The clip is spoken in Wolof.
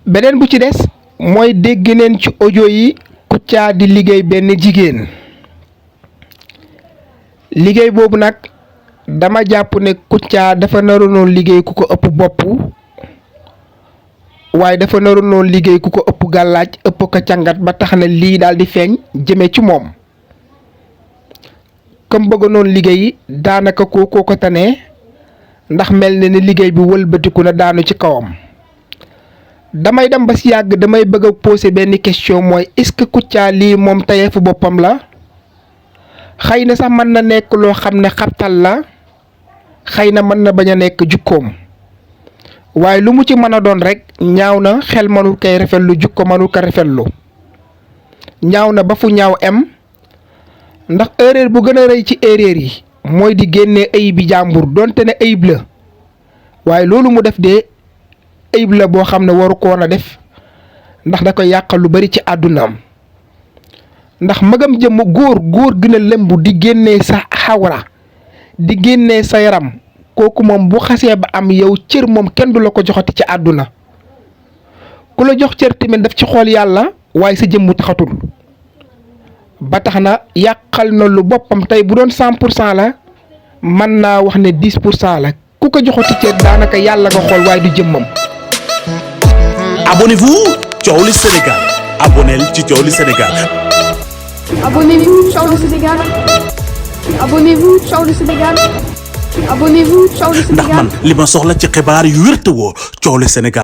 beneen bu ci des mooy dégg neen ci audio yi Kouthia di liggéey benn jigéen liggéey boobu nag dama jàpp ne Kouthia dafa naroon liggéey ku ko ëpp bopp waaye dafa naroon liggéey ku ko ëpp gàllaaj ëpp ko càngat ba tax na lii daal di feeñ jëme ci moom comme bëgg noonu liggéey daanaka koo ko tane ndax mel na ni liggéey bi wëlbatiku na daanu ci kawam damay dem ba si yàgg damay bëgg a poser benn question mooy est-ce que Kouthia lii moom tayeefu boppam la xëy na sax mën na nekk loo xam ne xabtal la xëy na mën na bañ a nekk jukkoom waaye lu mu ci mën a doon rek ñaaw na xel mënul koy rafetlu jukko mënul ko rafetlu ñaaw na ba fu ñaaw em ndax erreur bu gën a rëy ci erreur yi mooy di génnee ayib bi jàmbur donte ne ayib la waaye loolu mu def de ayib la boo xam ne waru ko woon a def ndax da koy yàqal lu bari ci àddunaam ndax magam jëmm góor gën a lëmb di génnee sa xawra di génnee sa yaram kooku moom bu xasee ba am yow cër moom kenn du la ko joxati ci àdduna ku la jox cër tamit daf ci xool yàlla waaye sa jëmmu taxatul ba tax na yàqal na lu boppam tey bu doon 100% la mën naa wax ne 10% la ku ko joxati cër daanaka yàlla nga xool waaye du jëmmam. Abonnez-vous Thiowli Sénégal abonnel ci Thiowli Sénégal. Abonnez-vous Thiowli Sénégal. Abonnez-vous Thiowli Sénégal. Abonnez-vous Thiowli Sénégal. ndax man li ma soxla ci xibaar yu wér te woo Thiowli Sénégal.